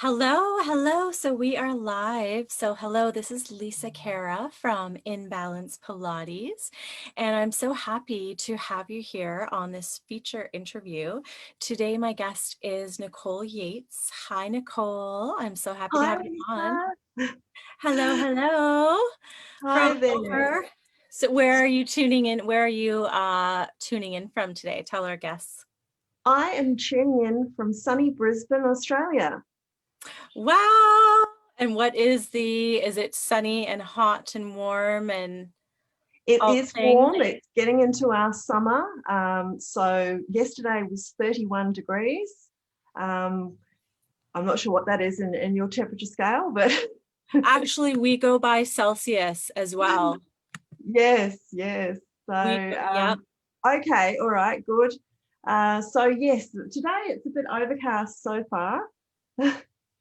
Hello, hello. So we are live. So hello, this is Lisa Cara from In Balance Pilates, and I'm so happy to have you here on this feature interview. Today, my guest is Nicole Yeates. Hi, Nicole. I'm so happy to Hi, have you on. Lisa. Hello, hello. From Hi there. over. So where are you tuning in? Where are you tuning in from today? Tell our guests. I am tuning in from sunny Brisbane, Australia. Wow. And is it sunny and hot and warm and It all is the things? warm. It's getting into our summer. So yesterday was 31 degrees. Um, I'm not sure what that is in your temperature scale, but Actually, we go by Celsius as well. yes, yes. So, Yep. okay, all right, good. So yes, today it's a bit overcast so far.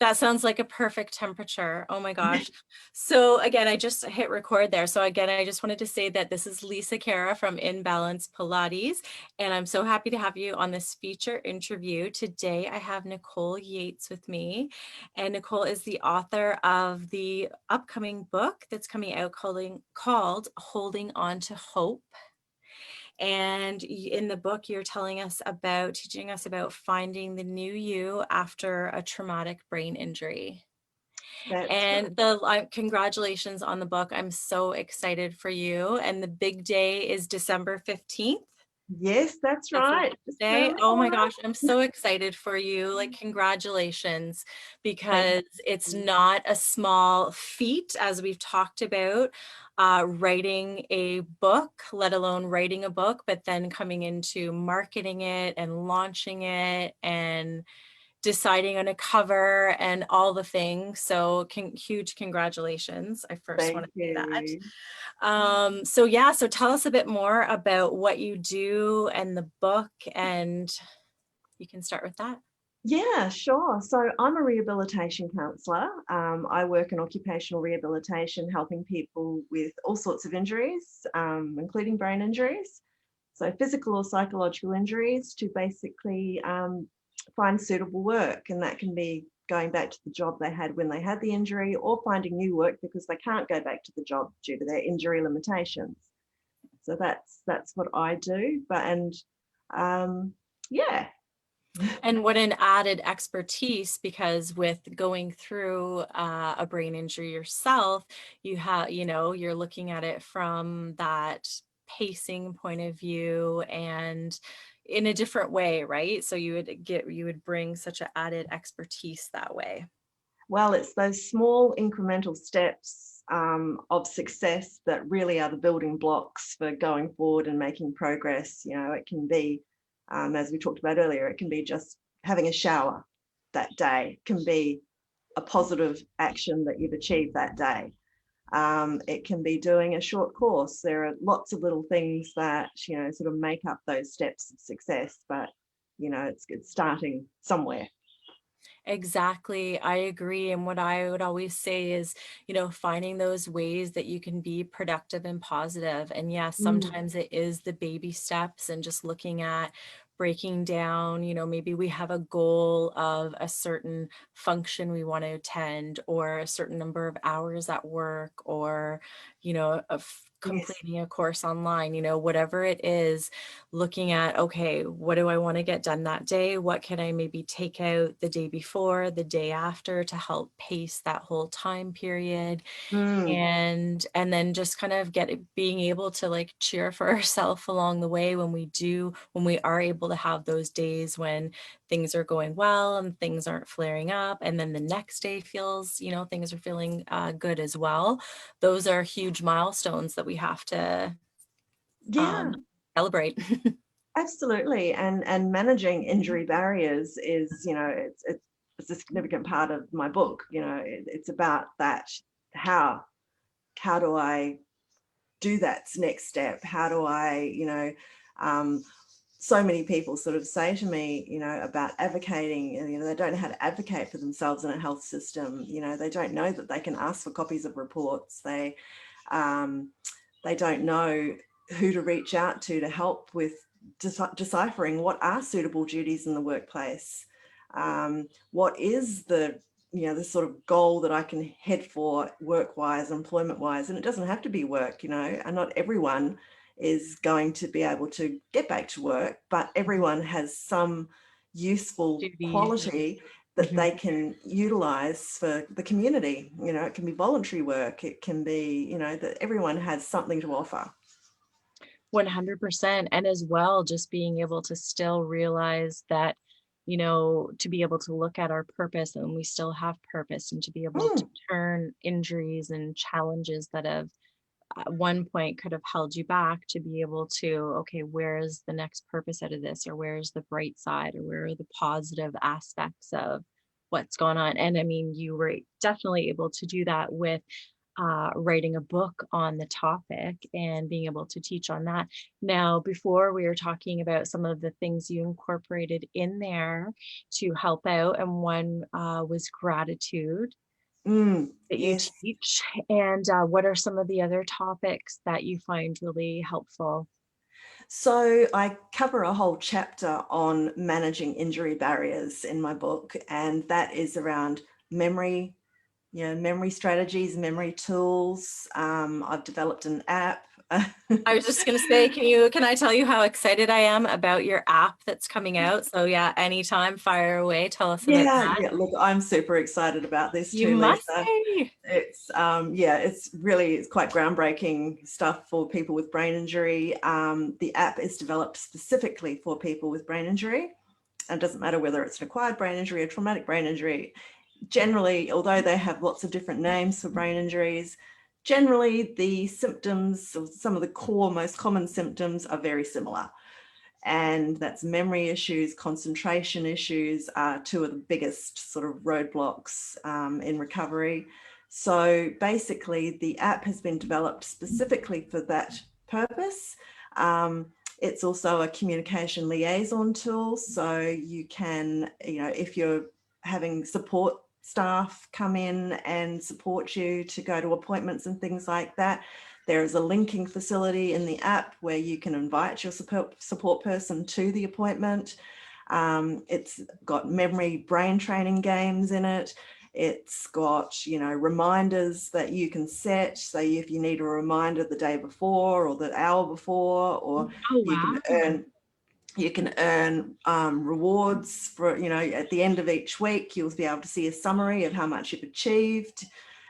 That sounds like a perfect temperature. Oh my gosh. So again, I just hit record there. So again, I just wanted to say that this is Lisa Cara from In Balance Pilates, and I'm so happy to have you on this feature interview. Today, I have Nicole Yeates with me, and Nicole is the author of the upcoming book that's coming out called Holding On to Hope. And in the book, you're teaching us about finding the new you after a traumatic brain injury. That's right. And congratulations on the book. I'm so excited for you. And the big day is December 15th. Yes, that's That's the right. Just day. around the Oh my corner. gosh, I'm so excited for you. Like, congratulations, Thank because it's you. not a small feat, as we've talked about, writing a book, let alone writing a book, but then coming into marketing it and launching it and deciding on a cover and all the things. So huge congratulations. I first want Thank to say that. you. So yeah, so tell us a bit more about what you do and the book, and you can start with that. Yeah, sure. So I'm a rehabilitation counsellor. I work in occupational rehabilitation, helping people with all sorts of injuries, including brain injuries. So physical or psychological injuries to basically find suitable work. And that can be going back to the job they had when they had the injury or finding new work because they can't go back to the job due to their injury limitations. So that's what I do. Um, yeah. And what an added expertise, because with going through a brain injury yourself, you're looking at it from that pacing point of view and in a different way, right? So you would bring such an added expertise that way. Well, it's those small incremental steps of success that really are the building blocks for going forward and making progress. You know, it can be, as we talked about earlier, it can be just having a shower that day, it can be a positive action that you've achieved that day. It can be doing a short course. There are lots of little things that, you know, sort of make up those steps of success, but, you know, it's starting somewhere. Exactly. I agree. And what I would always say is, finding those ways that you can be productive and positive. And yes, Mm, sometimes it is the baby steps and just looking at breaking down, maybe we have a goal of a certain function we want to attend or a certain number of hours at work or, of yes. completing a course online, whatever it is, looking at, okay, what do I want to get done that day? What can I maybe take out the day before, the day after to help pace that whole time period? Mm. And then just kind of being able to like cheer for ourselves along the way when we are able to have those days when things are going well and things aren't flaring up, and then the next day feels, things are feeling good as well. Those are huge milestones that we have to Yeah. um, celebrate. Absolutely, and managing injury barriers is, you know, it's a significant part of my book. You know, it's about that. How how do I do that next step? How do I, um, so many people sort of say to me, you know, about advocating, and, you know, they don't know how to advocate for themselves in a health system. You know, they don't know that they can ask for copies of reports. Um, they don't know who to reach out to help with deciphering what are suitable duties in the workplace. What is the this sort of goal that I can head for work-wise, employment-wise, and it doesn't have to be work, and not everyone is going to be able to get back to work, but everyone has some useful Duties. quality that they can utilize for the community. It can be voluntary work, it can be, that everyone has something to offer. 100%. And as well, just being able to still realize that, to be able to look at our purpose and we still have purpose, and to be able to turn injuries and challenges that have at one point could have held you back, to be able to, okay, where is the next purpose out of this? Or where is the bright side? Or where are the positive aspects of what's going on? And I mean, you were definitely able to do that with writing a book on the topic and being able to teach on that. Now, before we were talking about some of the things you incorporated in there to help out, and one was gratitude that you Yes. teach. And what are some of the other topics that you find really helpful? So I cover a whole chapter on managing injury barriers in my book, and that is around memory, memory strategies, memory tools. I've developed an app. I was just going to say, can I tell you how excited I am about your app that's coming out? So yeah, anytime, fire away. Tell us about that. Yeah, look, I'm super excited about this You too, must Lisa. be. It's it's quite groundbreaking stuff for people with brain injury. The app is developed specifically for people with brain injury. And it doesn't matter whether it's an acquired brain injury or traumatic brain injury. Generally, although they have lots of different names for brain injuries, generally the symptoms, or some of the core most common symptoms, are very similar. And that's memory issues, concentration issues are two of the biggest sort of roadblocks in recovery. So basically the app has been developed specifically for that purpose. It's also a communication liaison tool. So you can, if you're having support staff come in and support you to go to appointments and things like that, there is a linking facility in the app where you can invite your support person to the appointment. It's got memory brain training games in it. It's got, reminders that you can set. So if you need a reminder the day before or the hour before, or Oh, you wow. can earn rewards for, at the end of each week, you'll be able to see a summary of how much you've achieved.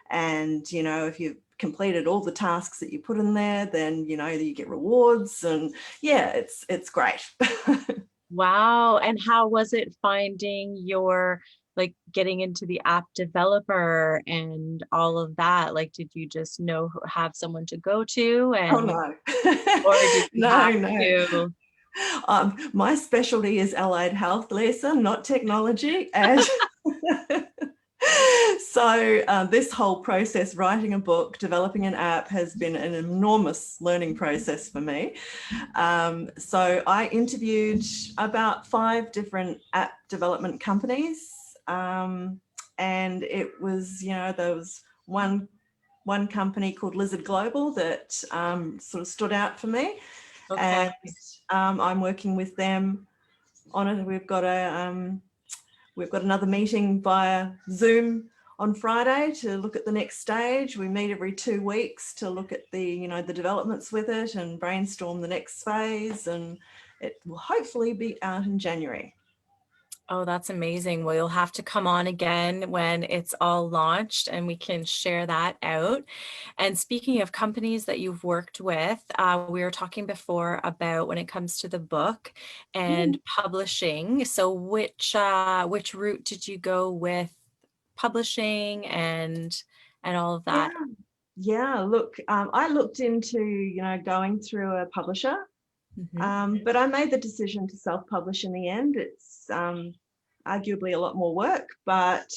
And, if you've completed all the tasks that you put in there, then, you get rewards. And yeah, it's great. Wow. And how was it finding your, like, getting into the app developer and all of that? Like, did you just have someone to go to, Oh, and, no. or did you No, have no. to? My specialty is allied health, Lisa, not technology. And so this whole process, writing a book, developing an app, has been an enormous learning process for me. So I interviewed about 5 different app development companies. And it was, there was one company called Lizard Global that sort of stood out for me. Okay. And I'm working with them on it. We've got another meeting via Zoom on Friday to look at the next stage. We meet every 2 weeks to look at the developments with it and brainstorm the next phase. And it will hopefully be out in January. Oh, that's amazing. Well, you'll have to come on again when it's all launched and we can share that out. And speaking of companies that you've worked with, we were talking before about when it comes to the book and publishing. So which route did you go with publishing and all of that? Yeah. Look, I looked into, going through a publisher. But I made the decision to self-publish in the end. It's arguably a lot more work, but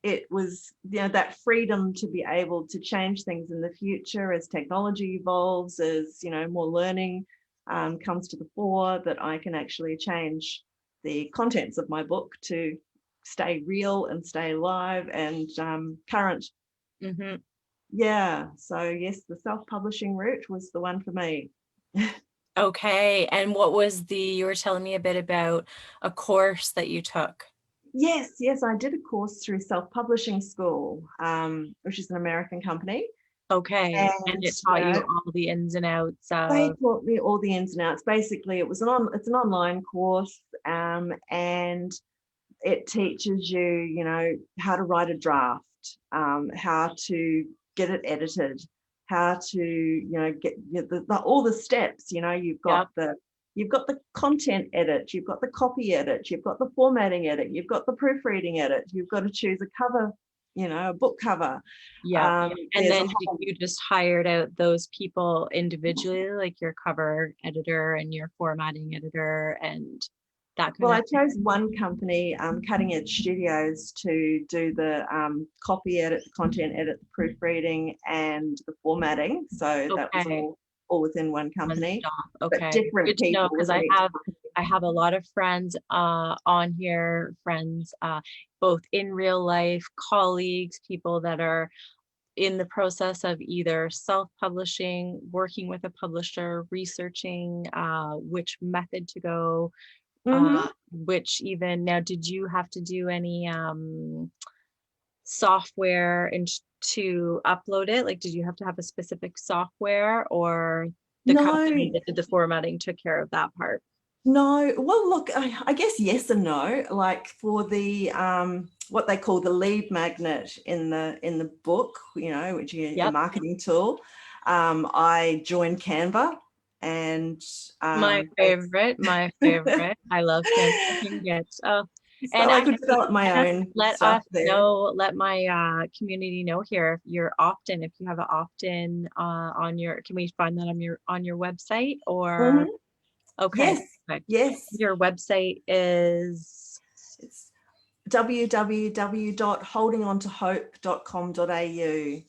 it was, that freedom to be able to change things in the future as technology evolves, as, more learning comes to the fore, that I can actually change the contents of my book to stay real and stay live and current. Mm-hmm. Yeah. So yes, the self-publishing route was the one for me. Okay. And what was you were telling me a bit about a course that you took. Yes, I did a course through Self-Publishing School, which is an American company. Okay. And And, it you taught you know, all the ins and outs they of, taught me all the ins and outs. Basically, it's an online course, and it teaches you, how to write a draft, how to get it edited, how to, get all the steps. yep. You've got the content edit, you've got the copy edit, you've got the formatting edit, you've got the proofreading edit, you've got to choose a cover, a book cover. Yep. And There's a then whole you just hired out those people individually, like your cover editor and your formatting editor and that kind Well, of I thing? chose one company, Cutting Edge Studios, to do the copy edit, the content edit, the proofreading, and the formatting. So that was Okay. all within one One company, stop. but Okay. different Good to know people because within each company. I have a lot of friends on here, friends both in real life, colleagues, people that are in the process of either self-publishing, working with a publisher, researching which method to go, Hmm. which even now, did you have to do any software and to upload it? Like, did you have to have a specific software or the No, company that did the formatting took care of that part? no. Well, look, I guess yes and no. Like for the what they call the lead magnet in the book, which is a Yep. marketing tool. I joined Canva, and My favorite, my favorite. I love Canva. I can get and so I could actually develop my own let stuff us there. know, let my community know here if you're opt-in, if you have an opt-in on your, can we find that on your website or Mhm. okay, Yes, perfect. yes. Your website is It's www.holdingontohope.com.au.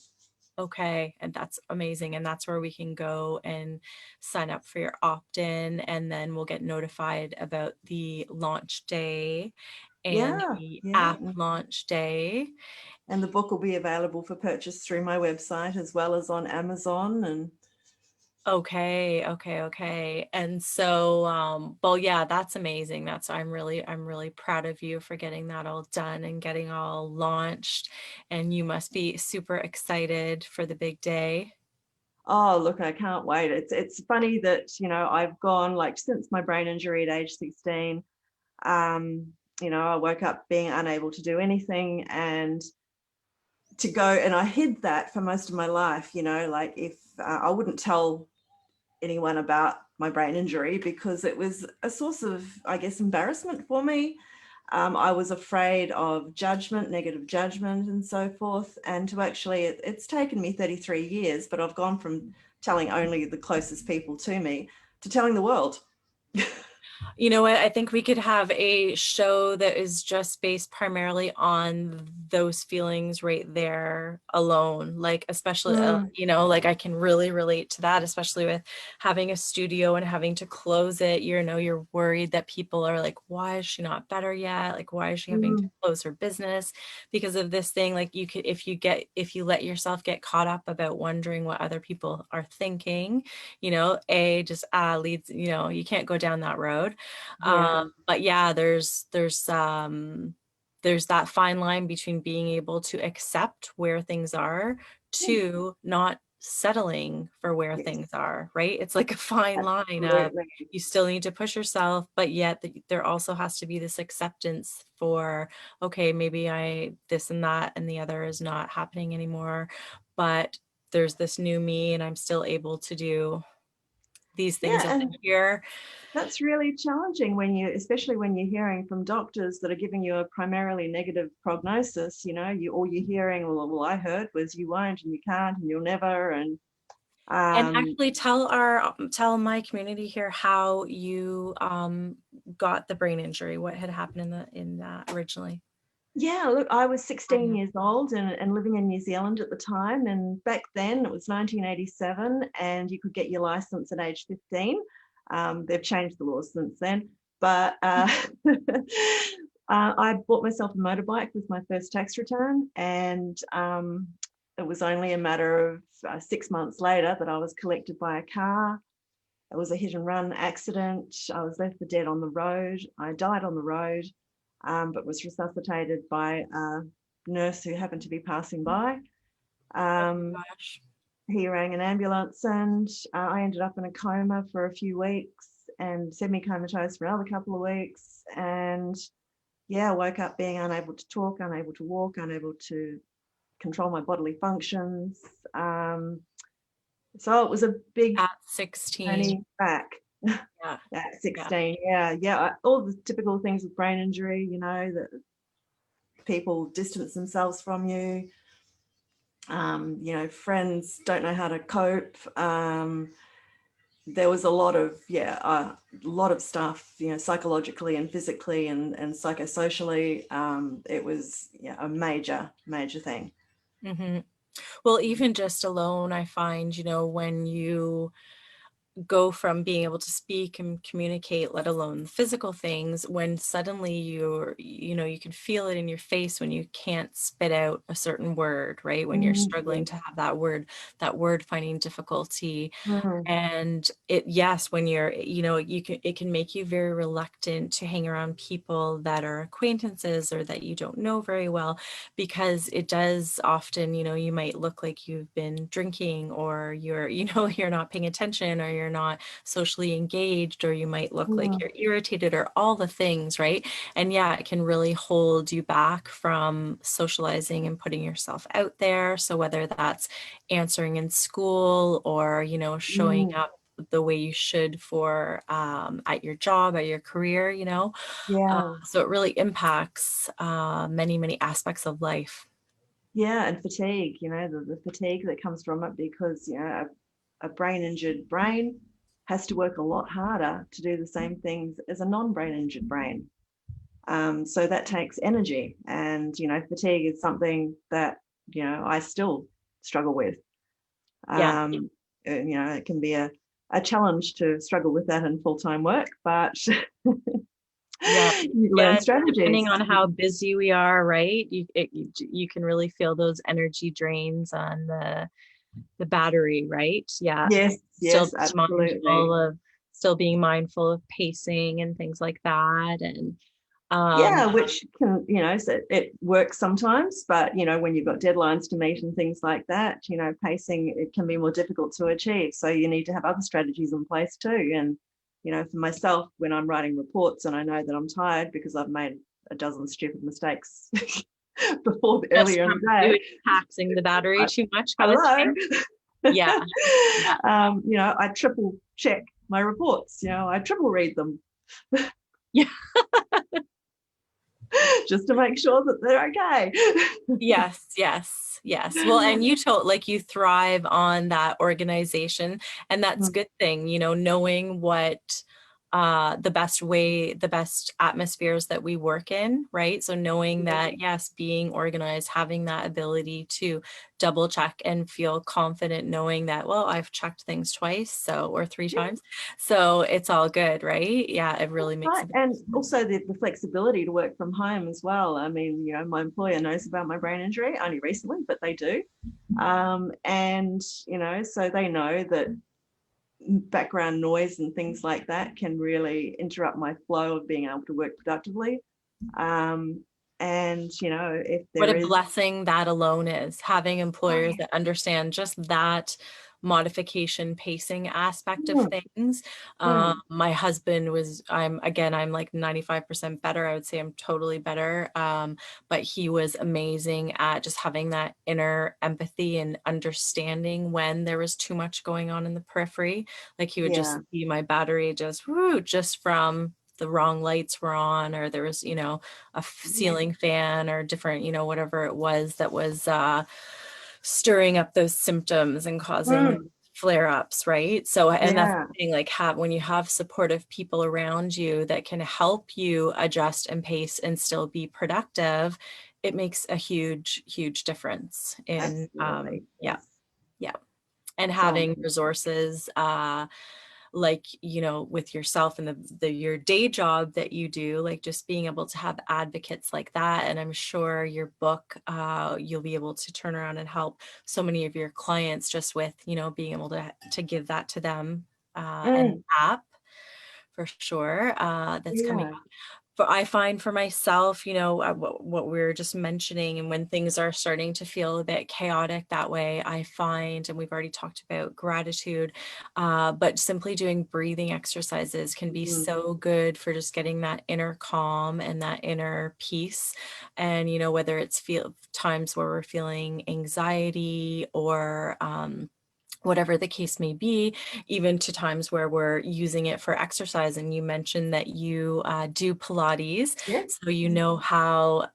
okay, and that's amazing. And that's where we can go and sign up for your opt-in, and then we'll get notified about the launch day and Yeah, the yeah. app launch day. And the book will be available for purchase through my website as well as on Amazon. And Okay, okay, okay. And so, well, yeah, that's amazing. I'm really proud of you for getting that all done and getting all launched. And you must be super excited for the big day. oh, look, I can't wait. It's funny that, I've gone, like, since my brain injury at age 16. I woke up being unable to do anything, and to go, and I hid that for most of my life. Like, if I wouldn't tell anyone about my brain injury because it was a source of, I guess, embarrassment for me. I was afraid of judgment, negative judgment, and so forth. And to actually, it's taken me 33 years, but I've gone from telling only the closest people to me to telling the world. You know what? I think we could have a show that is just based primarily on those feelings right there alone. Like, especially, Mm, like I can really relate to that, especially with having a studio and having to close it. You're worried that people are like, why is she not better yet? Like, why is she having to mm, close her business because of this thing? Like, you could, if you let yourself get caught up about wondering what other people are thinking, just leads, you can't go down that road. yeah. But yeah, there's that fine line between being able to accept where things are Mm, to not settling for where yes, things are, right? It's like a fine line of absolutely. you still need to push yourself, but yet there also has to be this acceptance for, okay, maybe this and that and the other is not happening anymore, but there's this new me and I'm still able to do these things Yeah, over and here. that's really challenging especially when you're hearing from doctors that are giving you a primarily negative prognosis. All you're hearing, well, I heard was you won't and you can't and you'll never. And And um, actually tell my community here how you got the brain injury, what had happened in that originally. yeah, look, I was 16 years old and living in New Zealand at the time. And back then it was 1987 and you could get your license at age 15. They've changed the laws since then. But I bought myself a motorbike with my first tax return. And it was only a matter of 6 months later that I was collected by a car. It was a hit and run accident. I was left for dead on the road. I died on the road. but was resuscitated by a nurse who happened to be passing by. Oh Um, my gosh. he rang an ambulance, and I ended up in a coma for a few weeks and semi-comatose for another couple of weeks. And yeah, woke up being unable to talk, unable to walk, unable to control my bodily functions. So it was a big At 16. journey back Yeah. at Yeah. 16. Yeah, all the typical things with brain injury, that people distance themselves from you. Friends don't know how to cope. There was a lot of stuff, psychologically and physically and psychosocially. It was a major thing. Hmm. Well, even just alone, I find, when you go from being able to speak and communicate, let alone physical things, when suddenly you can feel it in your face when you can't spit out a certain word, right? When you're struggling Yes. to have that word finding difficulty. Mm. And yes, when you're, it can make you very reluctant to hang around people that are acquaintances or that you don't know very well, because it does often, you might look like you've been drinking, or you're, you're not paying attention, or you're not socially engaged, or you might look like Mm. you're irritated, or all the things, right? And yeah, it can really hold you back from socializing and putting yourself out there. So whether that's answering in school, or showing Mm. up the way you should for at your job, at your career, Yeah. so it really impacts many aspects of life. Yeah, and fatigue, the fatigue that comes from it, because, a brain injured brain has to work a lot harder to do the same things as a non-brain injured brain. So that takes energy, and, fatigue is something that, I still struggle with. Yeah. It can be a challenge to struggle with that in full-time work, but Yeah. you learn Yeah, strategies. depending on how busy we are, right? You can really feel those energy drains on the battery, right? Yeah. Yes, Still yes, being absolutely. mindful of pacing and things like that. And Yeah, which can, so it works sometimes, but, when you've got deadlines to meet and things like that, pacing, it can be more difficult to achieve. So you need to have other strategies in place too. And, for myself, when I'm writing reports and I know that I'm tired because I've made a dozen stupid mistakes before just earlier in from the day, doing taxing the battery too much kind of hello. thing. Yeah. Yeah. I triple check my reports, I triple read them Yeah. just to make sure that they're okay. Yes. Well, and you told, like, you thrive on that organization, and that's a good thing, knowing what the best atmospheres that we work in, right? So knowing that, yes, being organized, having that ability to double check and feel confident knowing that, well, I've checked things twice, or three times, so it's all good, right? Yeah, it really makes Right. a big And difference. also the flexibility to work from home as well. I mean, my employer knows about my brain injury only recently, but they do. And, so they know that background noise and things like that can really interrupt my flow of being able to work productively. And, if What there a is, blessing that alone is, having oh, employers yeah. that understand just that modification pacing aspect of Mm. things. Mm. My husband I'm like 95% better. I would say I'm totally better. But he was amazing at just having that inner empathy and understanding when there was too much going on in the periphery. Like, he would just Yeah. see my battery just from the wrong lights were on, or there was, ceiling fan or different, whatever it was that was stirring up those symptoms and causing Mm. flare-ups, right? So, and that's Yeah, the thing, like, when you have supportive people around you that can help you adjust and pace and still be productive, it makes a huge difference in absolutely. yeah. Yes. Yeah. And So having resources, like, with yourself and your day job that you do, like, just being able to have advocates like that. And I'm sure your book, you'll be able to turn around and help so many of your clients just with, being able to give that to them, an mm, app for sure, that's coming yeah. up. I find for myself, what we were just mentioning, and when things are starting to feel a bit chaotic that way, I find, and we've already talked about gratitude, but simply doing breathing exercises can be Mm. so good for just getting that inner calm and that inner peace. And, whether it's times where we're feeling anxiety or, whatever the case may be, even to times where we're using it for exercise. And you mentioned that you do Pilates, Yeah. so you know how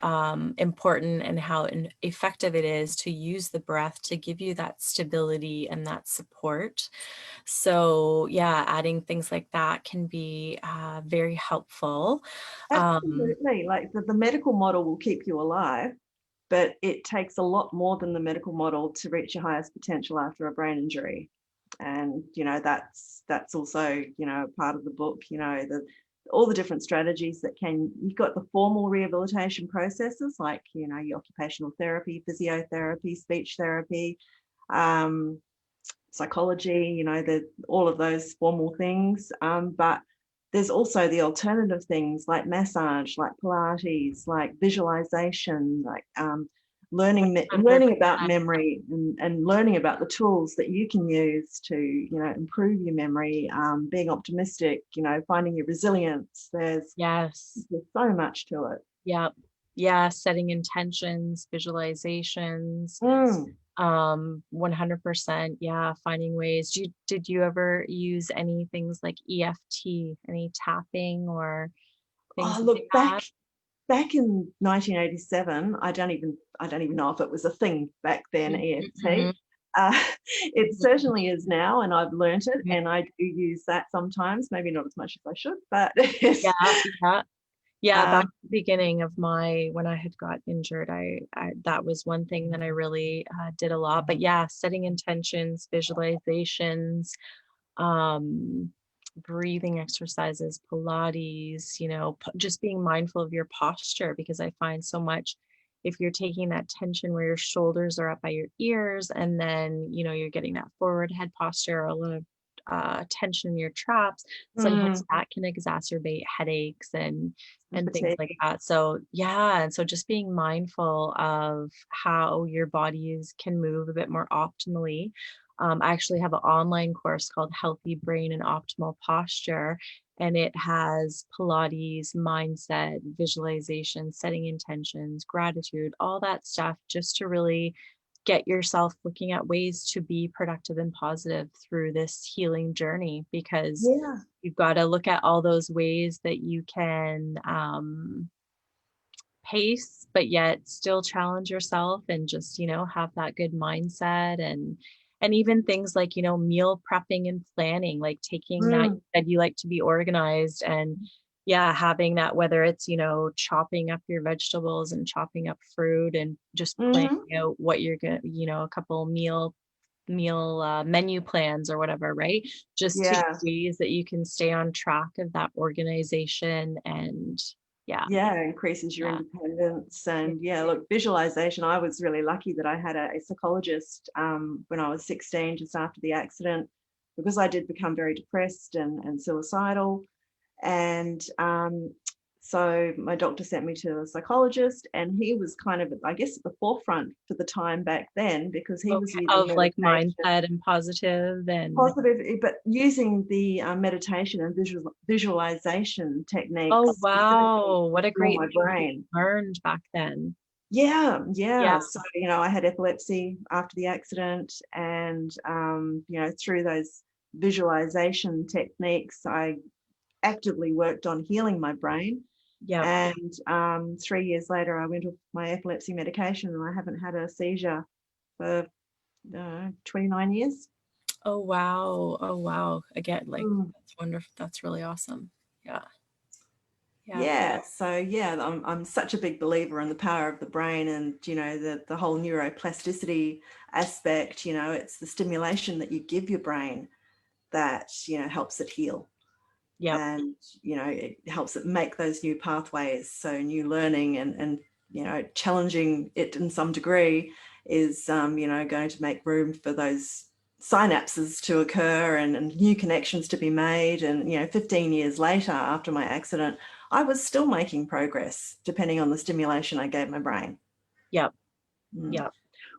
important and how effective it is to use the breath to give you that stability and that support. So yeah, adding things like that can be very helpful. Absolutely. Like the medical model will keep you alive, but it takes a lot more than the medical model to reach your highest potential after a brain injury. And that's also part of the book. All the different strategies that you've got the formal rehabilitation processes like your occupational therapy, physiotherapy, speech therapy, um, psychology, all of those formal things. But there's also the alternative things like massage, like Pilates, like visualization, like learning about 100%. memory and learning about the tools that you can use to improve your memory, being optimistic, finding your resilience. Yes. There's so much to it. Yep. Yeah. Setting intentions, visualizations. Mm. 100%. Yeah. Finding ways. Did you ever use any things like EFT, any tapping or Oh, things like look, back that? back in 1987, I don't even know if it was a thing back then, Mhm. EFT. Uh, it certainly is now, and I've learnt it, Mhm. and I do use that sometimes, maybe not as much as I should, but Yeah. Yeah. Yeah, um, back at the beginning of when I had got injured, I that was one thing that I really did a lot. But yeah, setting intentions, visualizations, um, breathing exercises, Pilates, just being mindful of your posture, because I find so much if you're taking that tension where your shoulders are up by your ears and then, you're getting that forward head posture, a lot of tension in your traps, sometimes mm, that can exacerbate headaches and things like fatigue. that. So yeah, and so just being mindful of how your bodies can move a bit more optimally. I actually have an online course called Healthy Brain and Optimal Posture, and it has Pilates, mindset, visualization, setting intentions, gratitude, all that stuff, just to really get yourself looking at ways to be productive and positive through this healing journey, because Yeah, you've got to look at all those ways that you can pace, but yet still challenge yourself and just, have that good mindset. And even things like, meal prepping and planning, like taking that, you mm, said you like to be organized, and yeah, having that, whether it's, chopping up your vegetables and chopping up fruit and just planning mhm. out what you're gonna, a couple meal menu plans or whatever, right? Just to Yeah. ways that you can stay on track of that organization. And yeah, Yeah, increases your yeah. independence. And yeah, look, visualization. I was really lucky that I had a psychologist when I was 16, just after the accident, because I did become very depressed and suicidal. And so my doctor sent me to a psychologist, and he was kind of, I guess, at the forefront for the time back then, because he was Okay, using of like meditation. mindset and positive and Positive, but using the meditation and visualization oh, techniques specifically wow, to what a heal great my thing that brain. you learned back then. Yeah, yeah. Yeah, So, I had epilepsy after the accident, and, through those visualization techniques, I actively worked on healing my brain. yep. And 3 years later, I went off my epilepsy medication, and I haven't had a seizure for 29 years. Oh, wow. Oh, wow. Again, like, Mm. that's wonderful. That's really awesome. Yeah, yeah. Yeah, so yeah, I'm such a big believer in the power of the brain, and the whole neuroplasticity aspect. It's the stimulation that you give your brain that helps it heal, Yep. and it helps it make those new pathways. So new learning and challenging it in some degree is going to make room for those synapses to occur and new connections to be made. And 15 years later, after my accident, I was still making progress depending on the stimulation I gave my brain. Yep. Mm. Yep.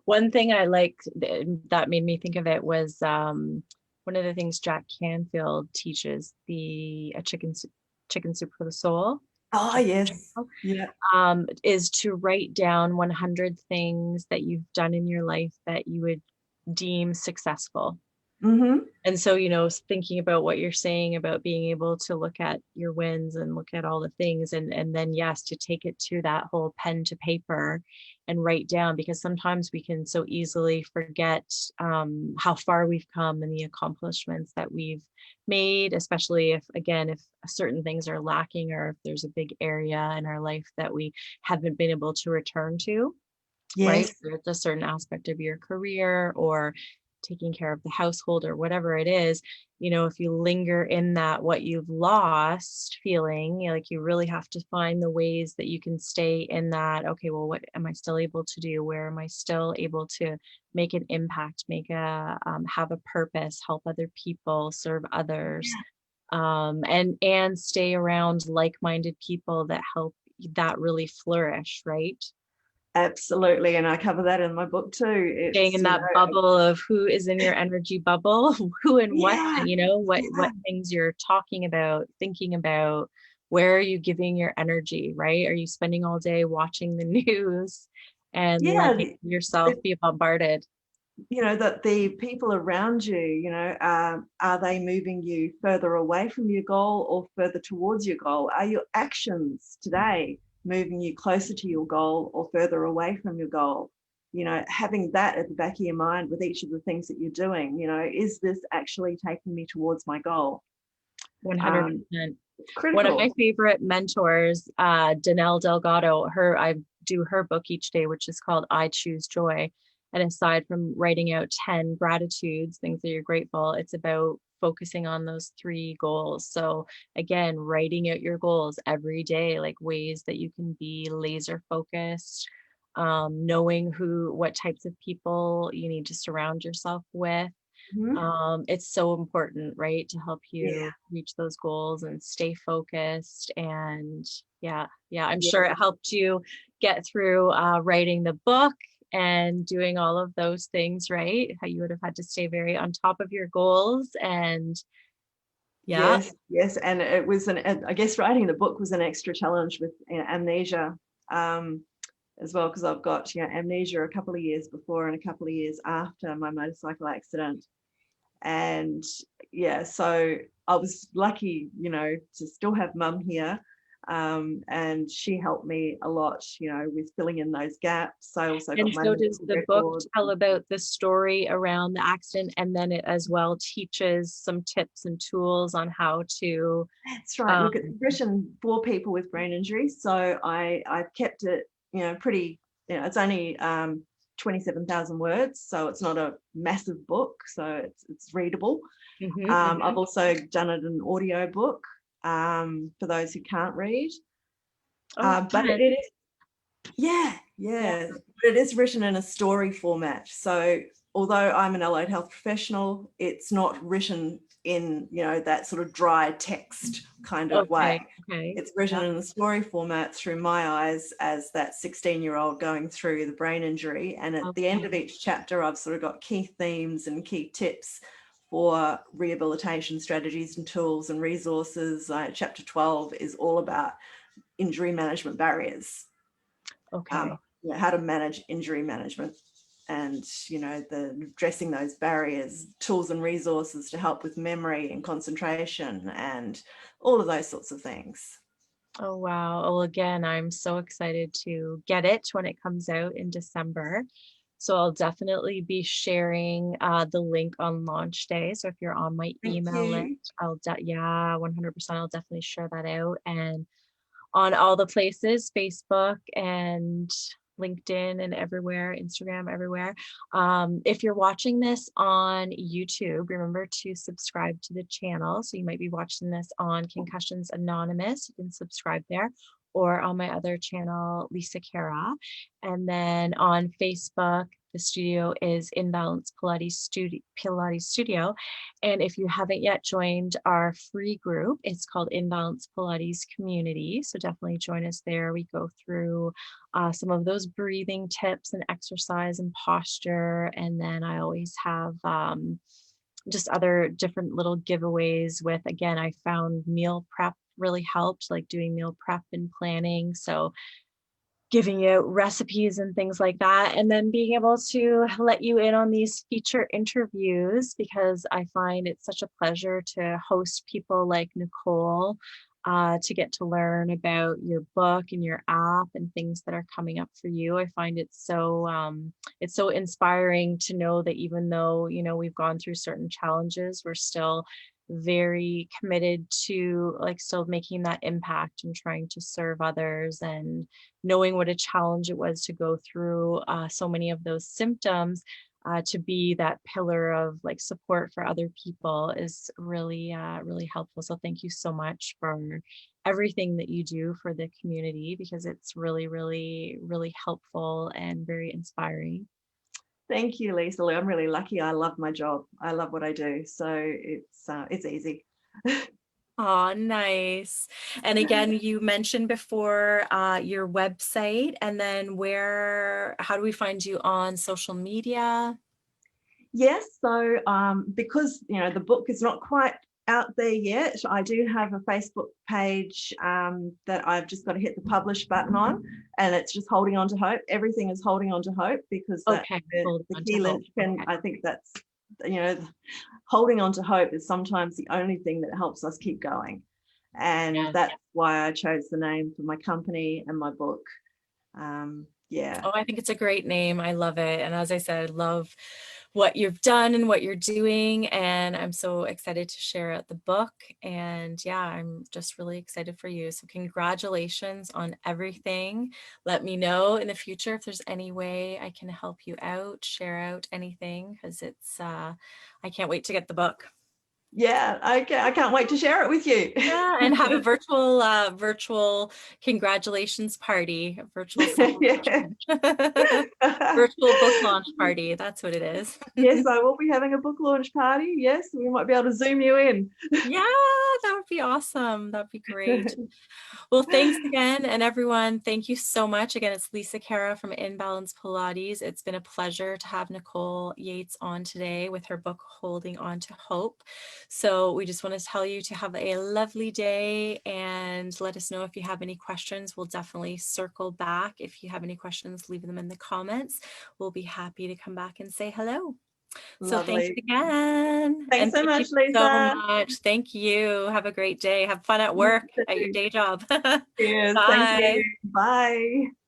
One thing I liked that made me think of it was one of the things Jack Canfield teaches, the chicken soup for the soul. Oh, yes. Yeah. Is to write down 100 things that you've done in your life that you would deem successful. Mm-hmm. And so, thinking about what you're saying about being able to look at your wins and look at all the things, and then, yes, to take it to that whole pen to paper and write down, because sometimes we can so easily forget how far we've come and the accomplishments that we've made, especially if certain things are lacking, or if there's a big area in our life that we haven't been able to return to. Right? Yes. Whether it's a certain aspect of your career or taking care of the household or whatever it is, if you linger in that what you've lost feeling, like you really have to find the ways that you can stay in that. Okay, well, what am I still able to do? Where am I still able to make an impact, have a purpose, help other people, serve others, and stay around like-minded people that help that really flourish, right? Absolutely. And I cover that in my book too. Staying It's, in that bubble of who is in your energy bubble, who and what, yeah, what things you're talking about, thinking about, where are you giving your energy, right? Are you spending all day watching the news and yeah. letting yourself be bombarded? That the people around you, are they moving you further away from your goal or further towards your goal? Are your actions today moving you closer to your goal or further away from your goal? Having that at the back of your mind with each of the things that you're doing, is this actually taking me towards my goal? 100%. It's One of my critical. favorite mentors, Danelle Delgado, I do her book each day, which is called I Choose Joy. And aside from writing out 10 gratitudes, things that you're grateful, it's about focusing on those 3 goals. So again, writing out your goals every day, like ways that you can be laser focused, knowing what types of people you need to surround yourself with. Mhm. It's so important, right, to help Yeah. you reach those goals and stay focused. And yeah, I'm Yeah. sure it helped you get through writing the book and doing all of those things, right? How you would have had to stay very on top of your goals. And yeah. Yes, yes, and it was I guess writing the book was an extra challenge with amnesia, as well, because I've got amnesia a couple of years before and a couple of years after my motorcycle accident, and yeah, so I was lucky, to still have mum here, and she helped me a lot, with filling in those gaps. I also got And my so does medical the book records. tell about the story around the accident, and then it as well teaches some tips and tools on how to That's right. um, Look, it's written for people with brain injuries, so I've kept it, pretty. It's only 27,000 words, so it's not a massive book, so it's readable. I've also done it in audio book, for those who can't read. oh, But fun. it is, yeah, Yeah. yeah. But it is written in a story format. So although I'm an allied health professional, it's not written in, that sort of dry text kind of way. Okay. It's written Yeah. in a story format through my eyes as that 16-year-old going through the brain injury. And at the end of Okay. each chapter, I've sort of got key themes and key tips for rehabilitation strategies and tools and resources. Chapter 12 is all about injury management barriers, Okay. how to manage injury management, and the addressing those barriers, tools and resources to help with memory and concentration and all of those sorts of things. Oh, wow. Well, again, I'm so excited to get it when it comes out in December. So I'll definitely be sharing the link on launch day. So if you're on my Thank email you. list, yeah, 100%. I'll definitely share that out. And on all the places, Facebook and LinkedIn and everywhere, Instagram, everywhere. If you're watching this on YouTube, remember to subscribe to the channel. So you might be watching this on Concussions Anonymous. You can subscribe there, or on my other channel, Lisa Cara. And then on Facebook, the studio is In Balance Pilates Studio. And if you haven't yet joined our free group, it's called In Balance Pilates Community. So definitely join us there. We go through some of those breathing tips and exercise and posture. And then I always have just other different little giveaways with, again, I found meal prep really helped, like doing meal prep and planning. So giving you recipes and things like that, and then being able to let you in on these feature interviews, because I find it's such a pleasure to host people like Nicole, to get to learn about your book and your app and things that are coming up for you. I find it's so inspiring to know that even though, you know, we've gone through certain challenges, we're still very committed to like still making that impact and trying to serve others, and knowing what a challenge it was to go through so many of those symptoms, to be that pillar of like support for other people is really, really helpful. So thank you so much for everything that you do for the community, because it's really, really, really helpful and very inspiring. Thank you, Lisa. I'm really lucky. I love my job. I love what I do. So it's easy. Oh, nice. And again, you mentioned before your website, and then how do we find you on social media? Yes. So because, you know, the book is not quite out there yet, I do have a Facebook page that I've just got to hit the publish button on, and it's just holding on to hope. Everything is holding on to hope, because that's Okay, the key linchpin. I think that's, you know, holding on to hope is sometimes the only thing that helps us keep going. And yeah. that's why I chose the name for my company and my book. Yeah. Oh, I think it's a great name. I love it. And as I said, I love what you've done and what you're doing. And I'm so excited to share out the book. And yeah, I'm just really excited for you. So congratulations on everything. Let me know in the future if there's any way I can help you out, share out anything, because I can't wait to get the book. Yeah, okay. I can't wait to share it with you. Yeah, and have a virtual congratulations party, a virtual Yeah. celebration. Virtual book launch party. That's what it is. Yes, I will be having a book launch party. Yes, we might be able to Zoom you in. Yeah, that would be awesome. That'd be great. Well, thanks again. And everyone, thank you so much. Again, it's Lisa Cara from In Balance Pilates. It's been a pleasure to have Nicole Yeates on today with her book, Holding On to Hope. So we just want to tell you to have a lovely day, and let us know if you have any questions. We'll definitely circle back. If you have any questions, leave them in the comments. We'll be happy to come back and say hello. So thanks Lovely. again. Thanks And so thank you much, so Lisa. much. Thank you. Have a great day. Have fun at work, at your day job. Cheers. Thank Bye. you. Bye.